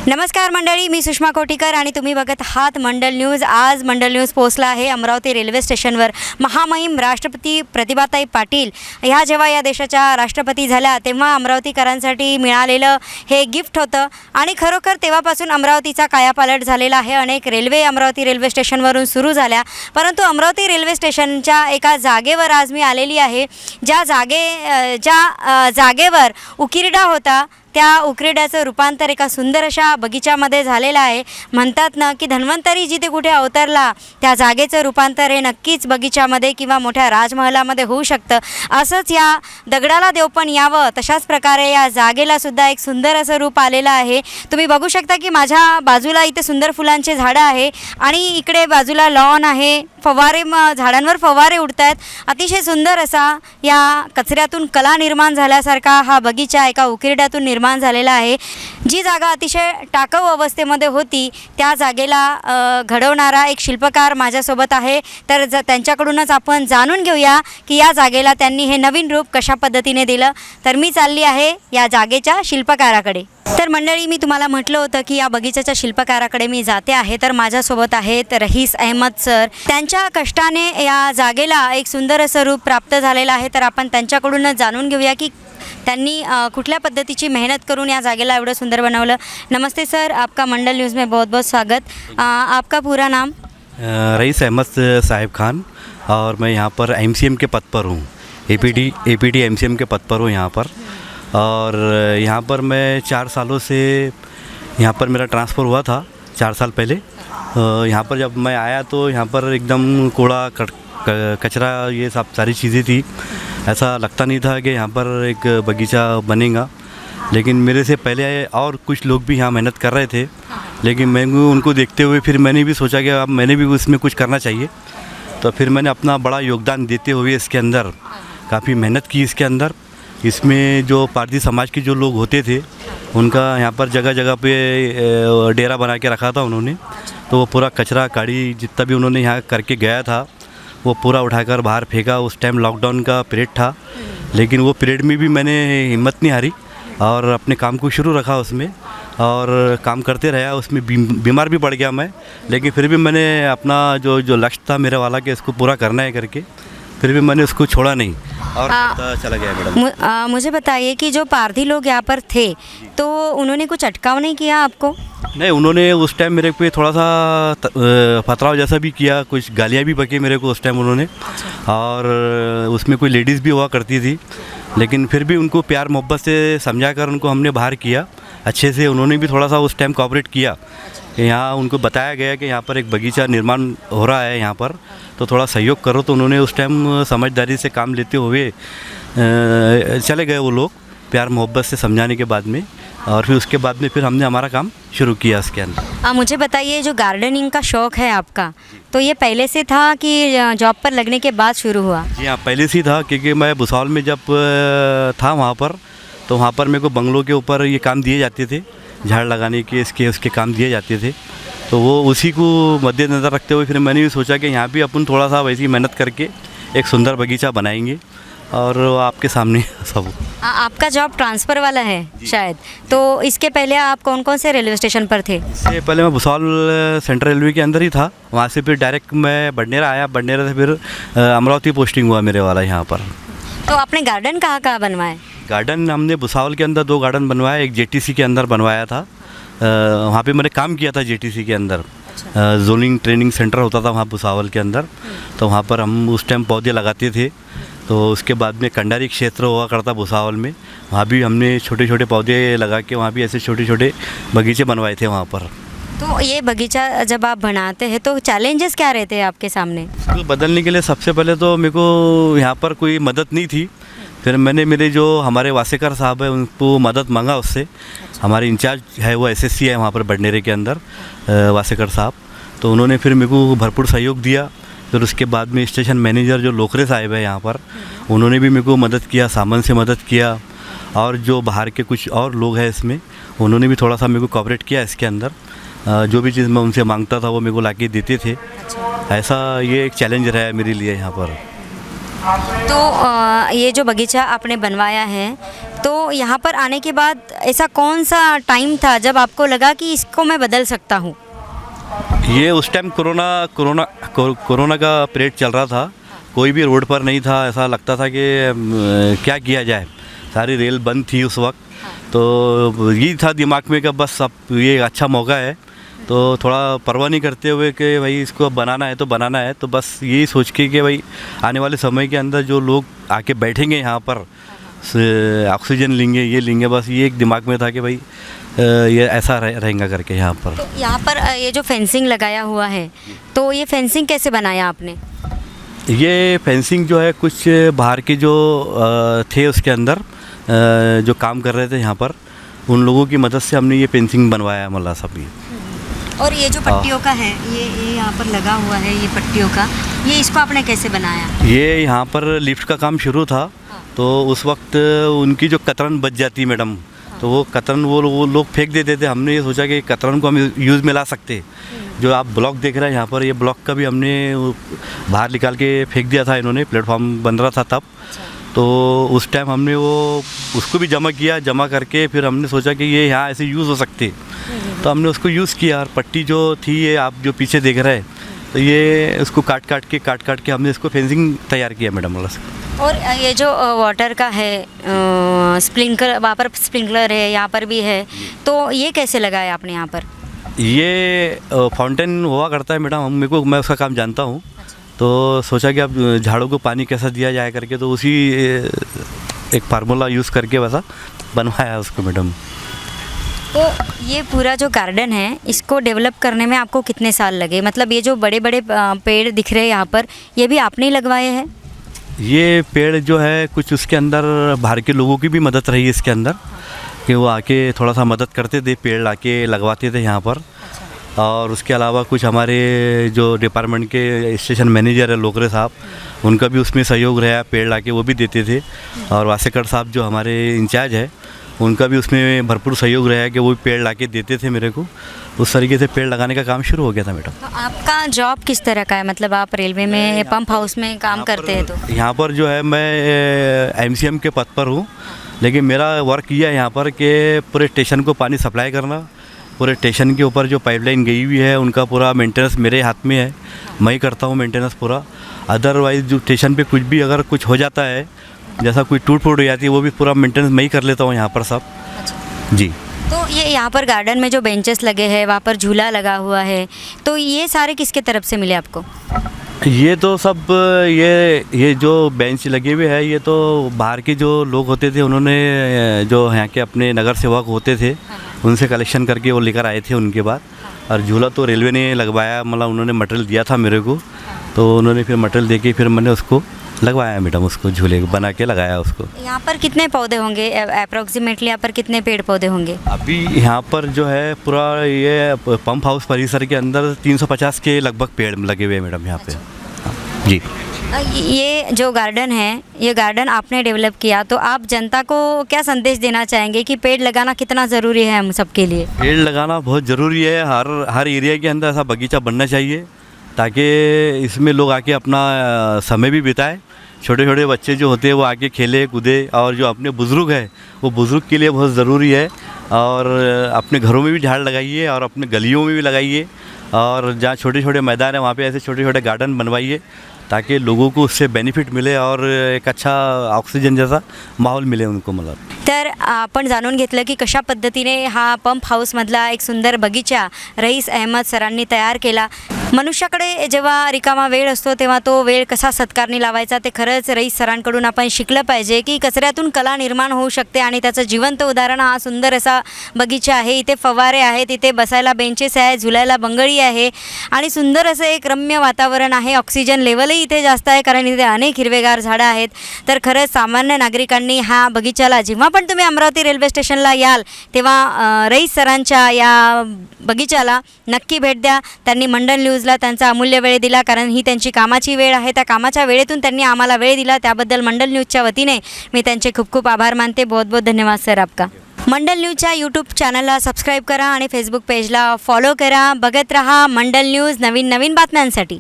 नमस्कार मंडळी, मी सुषमा कोटीकर आणि तुम्ही बघत आहात मंडल न्यूज. आज मंडल न्यूज पोहोचला आहे अमरावती रेल्वे स्टेशनवर. महामहिम राष्ट्रपती प्रतिभाताई पाटील ह्या जेव्हा या देशाच्या राष्ट्रपती झाल्या तेव्हा अमरावतीकरांसाठी मिळालेलं हे गिफ्ट होतं आणि खरोखर तेव्हापासून अमरावतीचा कायापालट झालेला आहे. अनेक रेल्वे अमरावती रेल्वे स्टेशनवरून सुरू झाल्या, परंतु अमरावती रेल्वे स्टेशनच्या एका जागेवर आज मी आलेली आहे. ज्या जागेवर उकिरडा होता त्या उकिरड्याचं रूपांतर एका सुंदर अशा बगीच्यामध्ये झालेलं आहे. म्हणतात ना की धन्वंतरी जिथे कुठे अवतरला त्या जागेचं रूपांतर हे नक्कीच बगीच्यामध्ये किंवा मोठ्या राजमहलामध्ये होऊ शकतं. असंच या दगडाला देव पण यावं तशाच प्रकारे या जागेलासुद्धा एक सुंदर असं रूप आलेलं आहे. तुम्ही बघू शकता की माझ्या बाजूला इथे सुंदर फुलांचे झाडं आहे आणि इकडे बाजूला लॉन आहे. झाडांवर फवारे उडत आहेत. अतिशय सुंदर असा या कचऱ्यातून कला निर्माण झाल्यासारखा हा बगीचा एका उकिरड्यातून निर्माण झालेला आहे. जी जागा अतिशय टाकाऊ अवस्थेमध्ये होती त्या जागेला घडवणारा एक शिल्पकार माझ्यासोबत आहे. तर त्यांच्याकडूनच आपण जाणून घेऊया की या जागेला त्यांनी हे नवीन रूप कशा पद्धतीने दिलं. तर मी चालली आहे या जागेच्या शिल्पकाराकडे. तर मंडळी, मी तुम्हाला म्हटलं होतं की या बगीचाच्या शिल्पकाराकडे मी जाते आहे. तर माझ्यासोबत आहेत रईस अहमद सर. त्यांच्या कष्टाने या जागेला एक सुंदर असं रूप प्राप्त झालेलं आहे. तर आपण त्यांच्याकडूनच जाणून घेऊया की त्यांनी कुठल्या पद्धतीची मेहनत करून या जागेला एवढं सुंदर बनवलं. नमस्ते सर, आपका मंडल न्यूज़ में बहुत बहुत स्वागत. आपका पूरा नाम? रईस अहमद साहिब खान और मैं यहाँ पर एमसीएम के पद पर हूँ. एपीडी एमसीएम के पद पर हूँ यहाँ पर. और यहाँ पर मैं 4 सालों से यहाँ पर मेरा ट्रांसफ़र हुआ था 4 साल पहले. यहाँ पर जब मैं आया तो यहाँ पर एकदम कूड़ा कचरा ये सब सारी चीज़ें थी. ऐसा लगता नहीं था कि यहाँ पर एक बगीचा बनेगा. लेकिन मेरे से पहले और कुछ लोग भी यहाँ मेहनत कर रहे थे, लेकिन मैं उनको देखते हुए फिर मैंने भी सोचा कि अब मैंने भी उसमें कुछ करना चाहिए. तो फिर मैंने अपना बड़ा योगदान देते हुए इसके अंदर काफ़ी मेहनत की. इसके अंदर इसमें जो पारसी समाज के जो लोग होते थे उनका यहाँ पर जगह जगह पे डेरा बना के रखा था उन्होंने. तो वो पूरा कचरा काड़ी जितना भी उन्होंने यहाँ करके गया था वो पूरा उठाकर बाहर फेंका. उस टाइम लॉकडाउन का पीरियड था, लेकिन वो पीरियड में भी मैंने हिम्मत नहीं हारी और अपने काम को शुरू रखा उसमें और काम करते रहा. उसमें बीमार भी पड़ गया मैं, लेकिन फिर भी मैंने अपना जो लक्ष्य था मेरे वाला कि इसको पूरा करना है करके फिर भी मैंने उसको छोड़ा नहीं और चला गया. मैडम, मुझे बताइए कि जो पारधी लोग यहाँ पर थे तो उन्होंने कुछ अटकाव नहीं किया आपको? नहीं, उन्होंने उस टाइम मेरे पे थोड़ा सा पथराव जैसा भी किया. कुछ गालियाँ भी बकी मेरे को उस टाइम उन्होंने. और उसमें कोई लेडीज़ भी हुआ करती थी, लेकिन फिर भी उनको प्यार मोहब्बत से समझा कर उनको हमने बाहर किया अच्छे से. उन्होंने भी थोड़ा सा उस टाइम कोऑपरेट किया. यहाँ उनको बताया गया कि यहाँ पर एक बगीचा निर्माण हो रहा है यहाँ पर, तो थोड़ा सहयोग करो. तो उन्होंने उस टाइम समझदारी से काम लेते हुए चले गए वो लोग, प्यार मोहब्बत से समझाने के बाद में. और फिर उसके बाद में फिर हमने हमारा काम शुरू किया इसके अंदर. मुझे बताइए, जो गार्डनिंग का शौक़ है आपका, तो ये पहले से था कि जॉब पर लगने के बाद शुरू हुआ? जी हाँ, पहले से ही था, क्योंकि मैं भुसावल में जब था वहाँ पर, तो वहाँ पर मेरे को बंगलों के ऊपर ये काम दिए जाते थे, झाड़ लगाने के उसके काम दिए जाते थे. तो वो उसी को मद्देनज़र रखते हुए फिर मैंने भी सोचा कि यहाँ भी अपन थोड़ा सा वैसी मेहनत करके एक सुंदर बगीचा बनाएंगे. और आपके सामने सब. आपका जॉब ट्रांसफ़र वाला है शायद, तो इसके पहले आप कौन कौन से रेलवे स्टेशन पर थे? इससे पहले मैं भुसावल सेंट्रल रेलवे के अंदर ही था. वहाँ से फिर डायरेक्ट मैं बडनेरा आया. बडनेरा से फिर अमरावती पोस्टिंग हुआ मेरे वाला यहाँ पर. तो आपने गार्डन कहाँ कहाँ बनवाए? गार्डन हमने भुसावल के अंदर 2 गार्डन बनवाया. एक जेटीसी के अंदर बनवाया था. वहाँ पे मैंने काम किया था जेटीसी के अंदर. जोनिंग ट्रेनिंग सेंटर होता था वहाँ भुसावल के अंदर. तो वहाँ पर हम उस टाइम पौधे लगाते थे. तो उसके बाद में कंडारी क्षेत्र हुआ करता भुसावल में, वहाँ भी हमने छोटे छोटे पौधे लगा के वहाँ भी ऐसे छोटे छोटे बगीचे बनवाए थे वहाँ पर. तो ये बगीचा जब आप बनाते हैं तो चैलेंजेस क्या रहते हैं आपके सामने? तो बदलने के लिए सबसे पहले तो मेरे को यहाँ पर कोई मदद नहीं थी. फिर मैंने मेरे जो हमारे वासेकर साहब है उनको मदद मांगा उससे. हमारे इंचार्ज है वो एसएससी है वहाँ पर बडनेरे के अंदर, वासेकर साहब. तो उन्होंने फिर मेरे को भरपूर सहयोग दिया. फिर उसके बाद में स्टेशन मैनेजर जो लोकरे साहिब है यहाँ पर, उन्होंने भी मेरे को मदद किया, सामान से मदद किया. और जो बाहर के कुछ और लोग हैं इसमें, उन्होंने भी थोड़ा सा मेरे को कोऑपरेट किया इसके अंदर. जो भी चीज़ मैं उनसे मांगता था वो मेरे को लाके देते थे. ऐसा ये एक चैलेंज रहा है मेरे लिए यहाँ पर. तो ये जो बगीचा आपने बनवाया है तो यहाँ पर आने के बाद ऐसा कौन सा टाइम था जब आपको लगा कि इसको मैं बदल सकता हूँ? ये उस टाइम कोरोना का पीरियड चल रहा था, कोई भी रोड पर नहीं था, ऐसा लगता था कि क्या किया जाए, सारी रेल बंद थी उस वक्त। तो यही था दिमाग में कि बस अब ये अच्छा मौका है, तो थोड़ा परवाह नहीं करते हुए कि भाई इसको बनाना है तो बनाना है। तो बस यही सोच के कि भाई आने वाले समय के अंदर जो लोग आके बैठेंगे यहाँ पर ऑक्सीजन लेंगे, ये लेंगे, बस ये एक दिमाग में था कि भाई ये ऐसा रहेगा करके यहाँ पर। तो यहाँ पर ये जो फेंसिंग लगाया हुआ है, तो ये फेंसिंग कैसे बनाया आपने? ये फेंसिंग जो है कुछ बाहर के जो थे उसके अंदर जो काम कर रहे थे यहाँ पर, उन लोगों की मदद से हमने ये फेंसिंग बनवाया है मतलब सब ये। और ये जो पट्टियों का है, ये यहाँ पर लगा हुआ है, ये पट्टियों का, ये इसको आपने कैसे बनाया? ये यहाँ पर लिफ्ट का काम शुरू था, तो उस वक्त उनकी जो कतरन बच जाती मैडम, तो वो कतरन वो लोग फेंक देते थे। हमने ये सोचा कि कतरन को हम यूज़ में ला सकते। जो आप ब्लॉक देख रहे हैं यहाँ पर, ये ब्लॉक का भी हमने बाहर निकाल के फेंक दिया था इन्होंने, प्लेटफॉर्म बन रहा था तब। तो उस टाइम हमने उसको भी जमा किया, जमा करके फिर हमने सोचा कि ये यहाँ ऐसे यूज़ हो सकते, तो हमने उसको यूज़ किया। और पट्टी जो थी, ये आप जो पीछे देख रहे हैं, तो ये उसको काट काट के हमने इसको फेंसिंग तैयार किया मैडम मतलब। और ये जो वाटर का है स्प्रिंकलर, वहाँ पर स्प्रिंकलर है, यहाँ पर भी है, तो ये कैसे लगाया आपने यहाँ पर? ये फाउंटेन हुआ करता है मैडम, मैं उसका काम जानता हूँ। तो सोचा कि अब झाड़ों को पानी कैसा दिया जाए करके, तो उसी एक फार्मूला यूज़ करके वैसा बनवाया उसको मैडम। तो ये पूरा जो गार्डन है, इसको डेवलप करने में आपको कितने साल लगे? मतलब ये जो बड़े बड़े पेड़ दिख रहे हैं यहाँ पर, ये भी आपने ही लगवाए हैं? ये पेड़ जो है कुछ उसके अंदर बाहर के लोगों की भी मदद रही है इसके अंदर, कि वो आके थोड़ा सा मदद करते थे, पेड़ लाके लगवाते थे यहाँ पर। और उसके अलावा कुछ हमारे जो डिपार्टमेंट के स्टेशन मैनेजर है लोकरे साहब, उनका भी उसमें सहयोग रहा, पेड़ लाके वो भी देते थे। और वासेकर साहब जो हमारे इंचार्ज है, उनका भी उसमें भरपूर सहयोग रहा कि वो पेड़ लाके देते थे मेरे को। उस तरीके से पेड़ लगाने का काम शुरू हो गया था मैडम। तो आपका जॉब किस तरह का है? मतलब आप रेलवे में पंप हाउस में काम करते हैं? तो यहाँ पर जो है मैं MCM के पद पर हूँ, लेकिन मेरा वर्क ये है यहाँ पर कि पूरे स्टेशन को पानी सप्लाई करना। पूरे स्टेशन के ऊपर जो पाइपलाइन गई हुई है, उनका पूरा मेंटेनेंस मेरे हाथ में है, मैं ही करता हूँ मेंटेनेंस पूरा। अदरवाइज़ जो स्टेशन पे कुछ भी अगर कुछ हो जाता है, जैसा कोई टूट फूट हो जाती है, वो भी पूरा मेंटेनेंस मैं ही कर लेता हूँ यहाँ पर सब। जी। तो ये यहाँ पर गार्डन में जो बेंचेस लगे हैं, वहाँ पर झूला लगा हुआ है, तो ये सारे किसके तरफ से मिले आपको? ये तो सब ये जो बेंच लगे हुए हैं, ये तो बाहर के जो लोग होते थे, उन्होंने जो यहाँ के अपने नगर सेवक होते थे, उनसे कलेक्शन करके वो लेकर आए थे उनके बाद। और झूला तो रेलवे ने लगवाया, मतलब उन्होंने मटेरियल दिया था मेरे को, तो उन्होंने फिर मटेरियल दे के फिर मैंने उसको लगवाया मैडम, उसको झूले बना के लगाया उसको। यहाँ पर कितने पौधे होंगे अप्रॉक्सीमेटली? यहाँ पर कितने पेड़ पौधे होंगे? अभी यहाँ पर जो है पूरा ये पंप हाउस परिसर के अंदर 350 के लगभग पेड़ लगे हुए हैं मैडम यहाँ पे। जी। ये जो गार्डन है, ये गार्डन आपने डेवलप किया, तो आप जनता को क्या संदेश देना चाहेंगे कि पेड़ लगाना कितना ज़रूरी है हम सब के लिए? पेड़ लगाना बहुत ज़रूरी है, हर एरिया के अंदर ऐसा बगीचा बनना चाहिए, ताकि इसमें लोग आके अपना समय भी बिताए। छोटे छोटे बच्चे जो होते हैं वो आके खेले कूदे, और जो अपने बुज़ुर्ग हैं, वो बुज़ुर्ग के लिए बहुत ज़रूरी है। और अपने घरों में भी झाड़ लगाइए और अपने गलियों में भी लगाइए, और जहाँ छोटे छोटे मैदान है वहाँ पे ऐसे छोटे छोटे गार्डन बनवाइए, ताकि लोगों को उससे बेनिफिट मिले और एक अच्छा ऑक्सिजन जैसा माहौल मिले उनको मतलब। तर आपण जाणून घेतलं की कशा पद्धतीने हा पंप हाऊसमधला एक सुंदर बगीचा रईस अहमद सरांनी तयार केला। मनुष्याकडे जेव्हा रिकामा वेळ असतो तेव्हा तो वेळ कसा सत्कारणी लावायचा ते खरंच रईस सरांकडून आपण शिकलं पाहिजे की कचऱ्यातून कला निर्माण होऊ शकते, आणि त्याचं जिवंत उदाहरण हा सुंदर असा बगीचा आहे। इथे फवारे आहेत, इथे बसायला बेंचेस आहे, झुलायला बंगळी आहे, आणि सुंदर असं एक रम्य वातावरण आहे। ऑक्सिजन लेवलही इथे जास्त आहे, कारण इथे अनेक हिरवेगार झाडं आहेत। तर खरंच सामान्य नागरिकांनी हा बगीचाला, जेव्हा पण तुम्ही अमरावती रेल्वे स्टेशनला याल तेव्हा रईस सरांच्या या बगीचाला नक्की भेट द्या। त्यांनी मंडल न्यूजला त्यांचा अमूल्य वेळ दिला, कारण ही त्यांची कामाची वेळ आहे। त्या कामाच्या वेळेतून त्यांनी आम्हाला वेळ दिला, त्याबद्दल मंडल न्यूजच्या वतीने मी त्यांचे खूप खूप आभार मानते। बहुत बहुत धन्यवाद सर आपका। मंडल न्यूजच्या यूट्यूब चॅनलला सबस्क्राईब करा आणि फेसबुक पेजला फॉलो करा। बघत रहा मंडल न्यूज, नवीन नवीन बातम्यांसाठी।